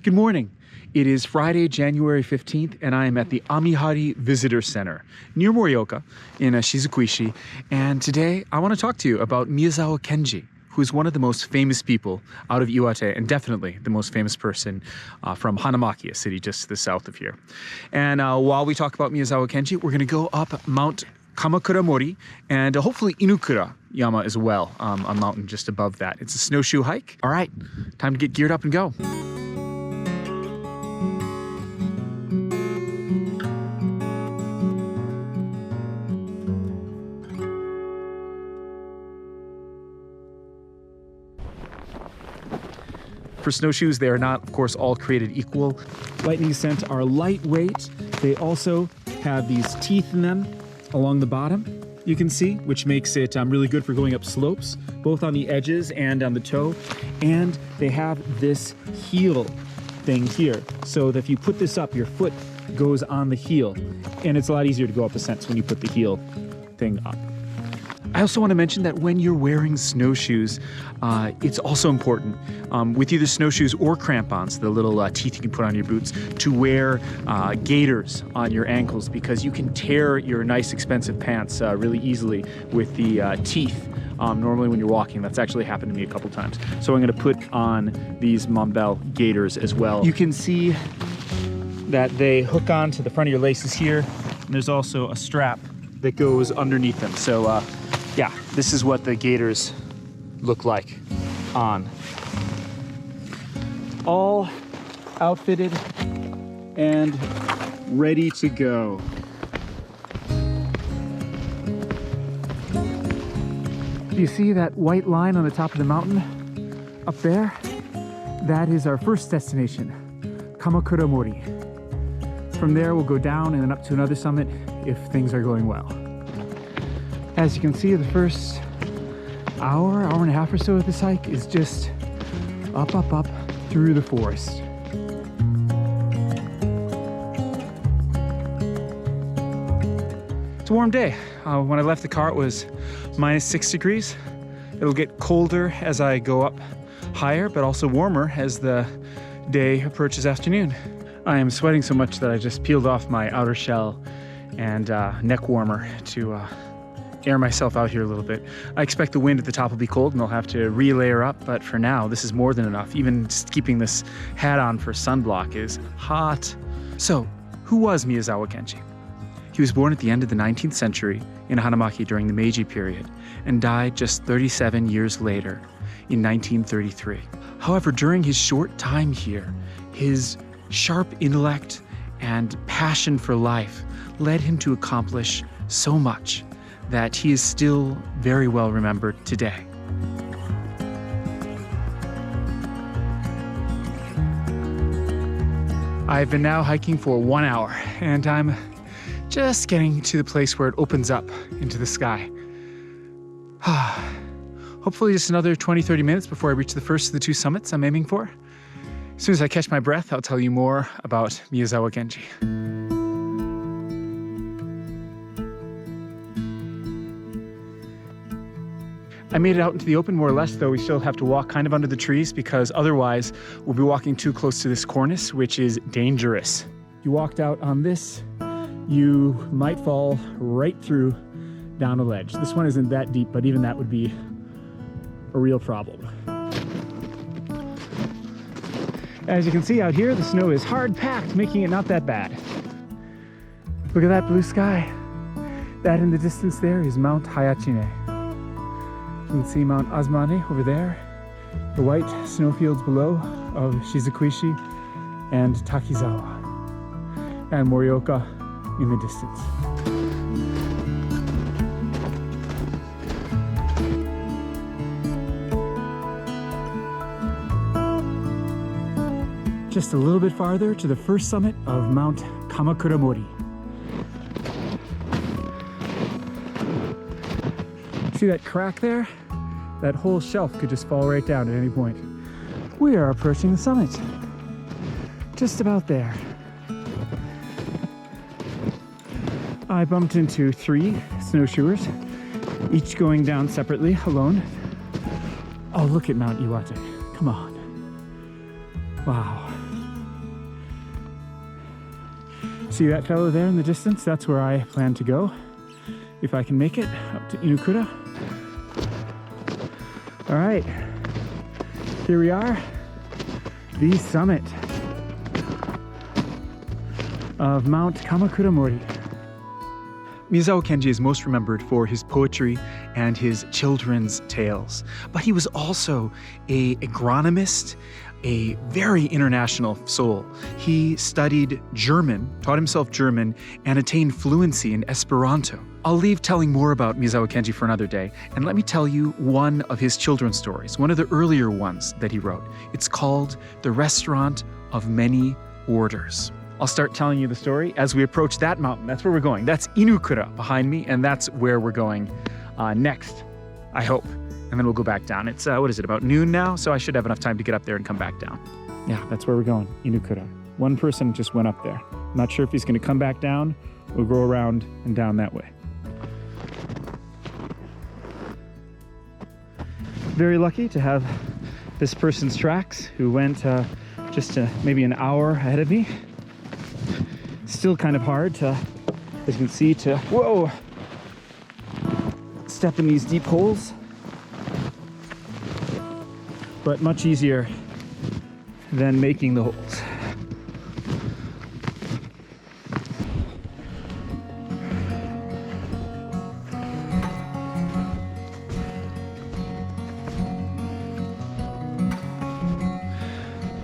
Good morning. It is Friday, January 15th, and I am at the Amihari Visitor Center near Morioka in Shizukuishi. And today I want to talk to you about Miyazawa Kenji, who is one of the most famous people out of Iwate and definitely the most famous person from Hanamaki, a city just to the south of here. And while we talk about Miyazawa Kenji, we're going to go up Mount Kamakuramori and hopefully Inukura Yama as well, a mountain just above that. It's a snowshoe hike. All right, time to get geared up and go. For snowshoes, they are not, of course, all created equal. Lightning Ascent are lightweight. They also have these teeth in them along the bottom, you can see, which makes it really good for going up slopes, both on the edges and on the toe. And they have this heel thing here, so that if you put this up, your foot goes on the heel. And it's a lot easier to go up ascents when you put the heel thing up. I also want to mention that when you're wearing snowshoes, it's also important, with either snowshoes or crampons, the little teeth you can put on your boots, to wear gaiters on your ankles, because you can tear your nice expensive pants really easily with the teeth. Normally when you're walking, that's actually happened to me a couple times. So I'm going to put on these Mambel gaiters as well. You can see that they hook on to the front of your laces here, and there's also a strap that goes underneath them. So yeah, this is what the gaiters look like on. All outfitted and ready to go. Do you see that white line on the top of the mountain up there? That is our first destination, Kamakuramori. From there, we'll go down and then up to another summit if things are going well. As you can see, the first hour and a half or so of this hike is just up through the forest. It's a warm day. When I left the car, it was -6 degrees. It'll get colder as I go up higher, but also warmer as the day approaches afternoon. I am sweating so much that I just peeled off my outer shell and neck warmer to air myself out here a little bit. I expect the wind at the top will be cold and I'll have to re-layer up, but for now, this is more than enough. Even just keeping this hat on for sunblock is hot. So, who was Miyazawa Kenji? He was born at the end of the 19th century in Hanamaki during the Meiji period and died just 37 years later in 1933. However, during his short time here, his sharp intellect and passion for life led him to accomplish so much that he is still very well remembered today. I've been now hiking for 1 hour, and I'm just getting to the place where it opens up into the sky. Hopefully just another 20-30 minutes before I reach the first of the two summits I'm aiming for. As soon as I catch my breath, I'll tell you more about Miyazawa Kenji. I made it out into the open more or less, though we still have to walk kind of under the trees because otherwise we'll be walking too close to this cornice, which is dangerous. You walked out on this, you might fall right through down a ledge. This one isn't that deep, but even that would be a real problem. As you can see out here, the snow is hard packed, making it not that bad. Look at that blue sky. That in the distance there is Mount Hayachine. You can see Mount Asmane over there, the white snowfields below of Shizukuishi and Takizawa, and Morioka in the distance. Just a little bit farther to the first summit of Mount Kamakuramori. See that crack there? That whole shelf could just fall right down at any point. We are approaching the summit. Just about there. I bumped into 3 snowshoers, each going down separately, alone. Oh, look at Mount Iwate. Come on. Wow. See that fellow there in the distance? That's where I plan to go, if I can make it, up to Inukura. All right, here we are, the summit of Mount Kamakuramori. Miyazawa Kenji is most remembered for his poetry and his children's tales, but he was also an agronomist, a very international soul. He studied German, taught himself German, and attained fluency in Esperanto. I'll leave telling more about Miyazawa Kenji for another day, and let me tell you one of his children's stories, one of the earlier ones that he wrote. It's called The Restaurant of Many Orders. I'll start telling you the story as we approach that mountain. That's where we're going. That's Inukura behind me, and that's where we're going next, I hope. And then we'll go back down. It's, what is it, about noon now? So I should have enough time to get up there and come back down. Yeah, that's where we're going, Inukura. One person just went up there. I'm not sure if he's gonna come back down or go around and down that way. Very lucky to have this person's tracks who went just maybe an hour ahead of me. Still kind of hard to, as you can see, to, whoa, step in these deep holes. But much easier than making the holes.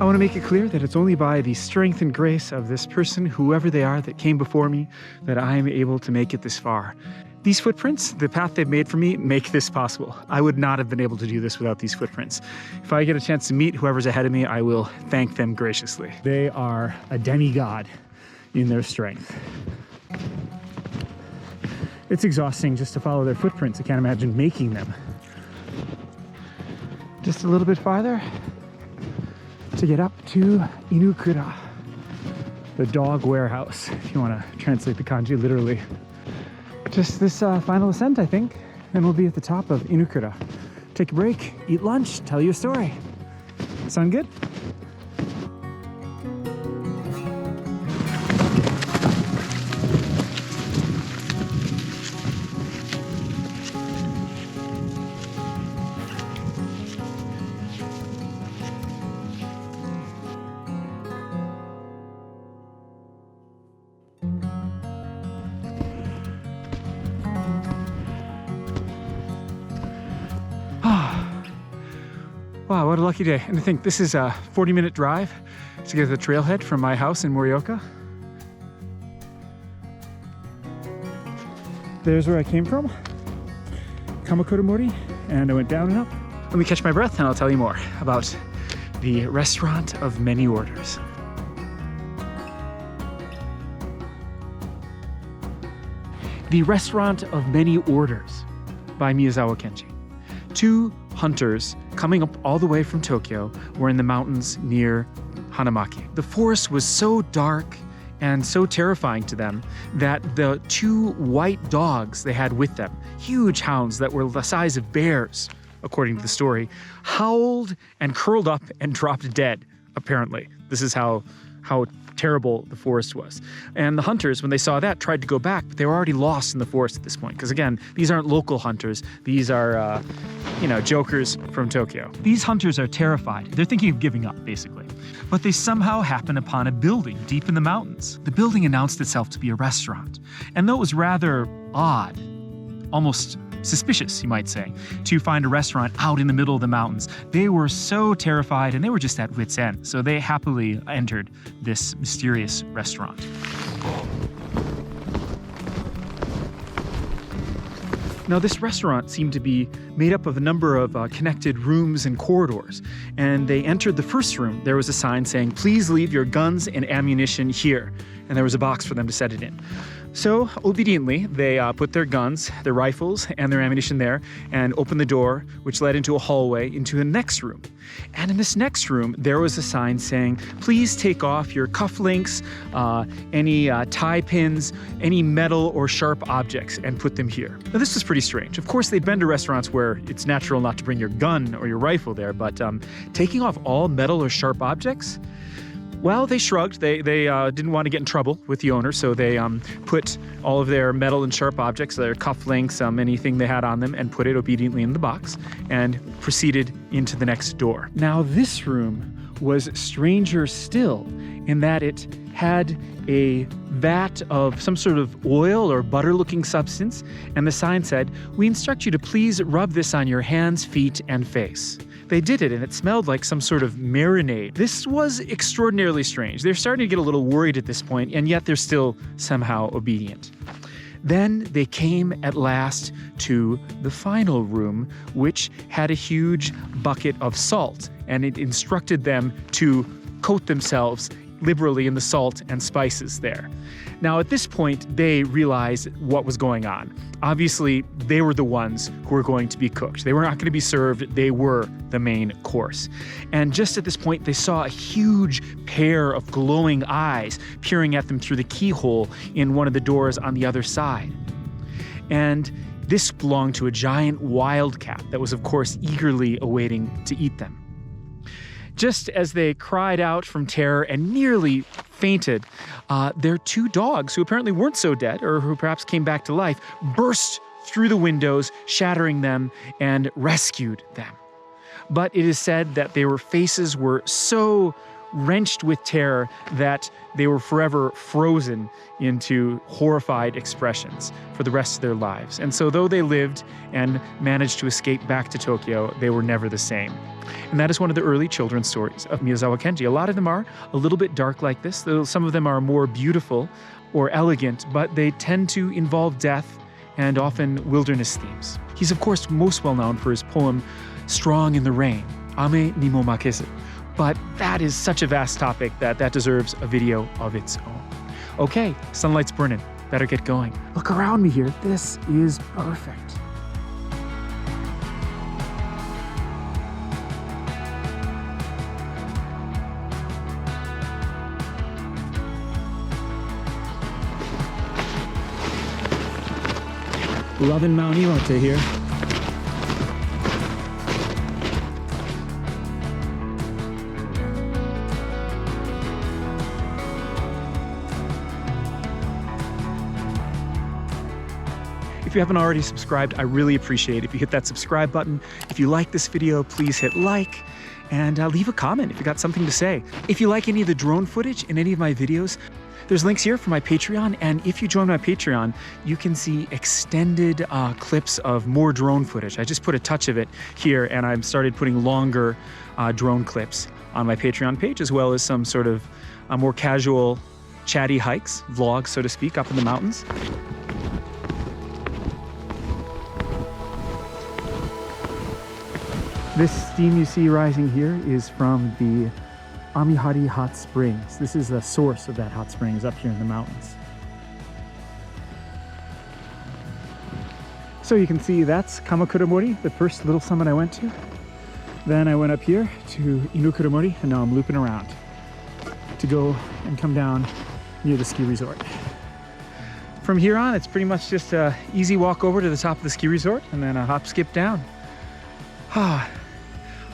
I want to make it clear that it's only by the strength and grace of this person, whoever they are that came before me, that I am able to make it this far. These footprints, the path they've made for me, make this possible. I would not have been able to do this without these footprints. If I get a chance to meet whoever's ahead of me, I will thank them graciously. They are a demigod in their strength. It's exhausting just to follow their footprints. I can't imagine making them. Just a little bit farther to get up to Inukura, the dog warehouse, if you want to translate the kanji literally. Just this final ascent, I think, and we'll be at the top of Inukura. Take a break, eat lunch, tell you a story. Sound good? Wow, what a lucky day. And I think this is a 40-minute drive to get to the trailhead from my house in Morioka. There's where I came from, Kamakuramori, and I went down and up. Let me catch my breath and I'll tell you more about the Restaurant of Many Orders. The Restaurant of Many Orders by Miyazawa Kenji. Two hunters coming up all the way from Tokyo were in the mountains near Hanamaki. The forest was so dark and so terrifying to them that the two white dogs they had with them, huge hounds that were the size of bears, according to the story, howled and curled up and dropped dead, apparently. This is how terrible the forest was. And the hunters, when they saw that, tried to go back, but they were already lost in the forest at this point. Because again, these aren't local hunters. These are, jokers from Tokyo. These hunters are terrified. They're thinking of giving up, basically. But they somehow happen upon a building deep in the mountains. The building announced itself to be a restaurant. And though it was rather odd, almost suspicious, you might say, to find a restaurant out in the middle of the mountains, they were so terrified and they were just at wit's end. So they happily entered this mysterious restaurant. Now, this restaurant seemed to be made up of a number of connected rooms and corridors. And they entered the first room. There was a sign saying, "Please leave your guns and ammunition here." And there was a box for them to set it in. So, obediently, they put their guns, their rifles, and their ammunition there and opened the door, which led into a hallway into the next room. And in this next room, there was a sign saying, "Please take off your cufflinks, any tie pins, any metal or sharp objects, and put them here." Now, this was pretty strange. Of course, they've been to restaurants where it's natural not to bring your gun or your rifle there, but taking off all metal or sharp objects? Well, they shrugged. They didn't want to get in trouble with the owner, so they put all of their metal and sharp objects, their cufflinks, anything they had on them, and put it obediently in the box and proceeded into the next door. Now, this room was stranger still in that it had a vat of some sort of oil or butter-looking substance, and the sign said, "We instruct you to please rub this on your hands, feet, and face." They did it, and it smelled like some sort of marinade. This was extraordinarily strange. They're starting to get a little worried at this point, and yet they're still somehow obedient. Then they came at last to the final room, which had a huge bucket of salt, and it instructed them to coat themselves liberally in the salt and spices there. Now, at this point, they realized what was going on. Obviously, they were the ones who were going to be cooked. They were not going to be served. They were the main course. And just at this point, they saw a huge pair of glowing eyes peering at them through the keyhole in one of the doors on the other side. And this belonged to a giant wildcat that was, of course, eagerly awaiting to eat them. Just as they cried out from terror and nearly fainted, their two dogs, who apparently weren't so dead, or who perhaps came back to life, burst through the windows, shattering them, and rescued them. But it is said that their faces were so wrenched with terror that they were forever frozen into horrified expressions for the rest of their lives. And so though they lived and managed to escape back to Tokyo, they were never the same. And that is one of the early children's stories of Miyazawa Kenji. A lot of them are a little bit dark like this, though some of them are more beautiful or elegant, but they tend to involve death and often wilderness themes. He's of course most well known for his poem, Strong in the Rain, Ame ni mo makezu. But that is such a vast topic that deserves a video of its own. Okay, sunlight's burning. Better get going. Look around me here. This is perfect. Loving Mount Emote here. If you haven't already subscribed, I really appreciate it if you hit that subscribe button. If you like this video, please hit like and leave a comment if you got something to say. If you like any of the drone footage in any of my videos, there's links here for my Patreon, and if you join my Patreon, you can see extended clips of more drone footage. I just put a touch of it here, and I've started putting longer drone clips on my Patreon page, as well as some sort of more casual, chatty hikes, vlogs, so to speak, up in the mountains. This steam you see rising here is from the Amihari Hot Springs. This is the source of that hot springs up here in the mountains. So you can see that's Kamakuramori, the first little summit I went to. Then I went up here to Inukura, and now I'm looping around to go and come down near the ski resort. From here on, it's pretty much just an easy walk over to the top of the ski resort and then a hop, skip down.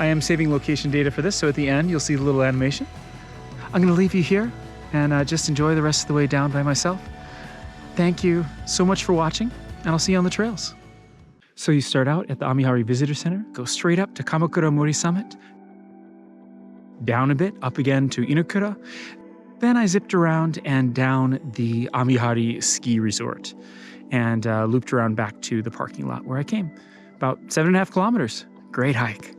I am saving location data for this, so at the end you'll see the little animation. I'm gonna leave you here and just enjoy the rest of the way down by myself. Thank you so much for watching, and I'll see you on the trails. So you start out at the Amihari Visitor Center, go straight up to Kamakuramori Summit, down a bit, up again to Inukura. Then I zipped around and down the Amihari Ski Resort and looped around back to the parking lot where I came. About 7.5 kilometers. Great hike.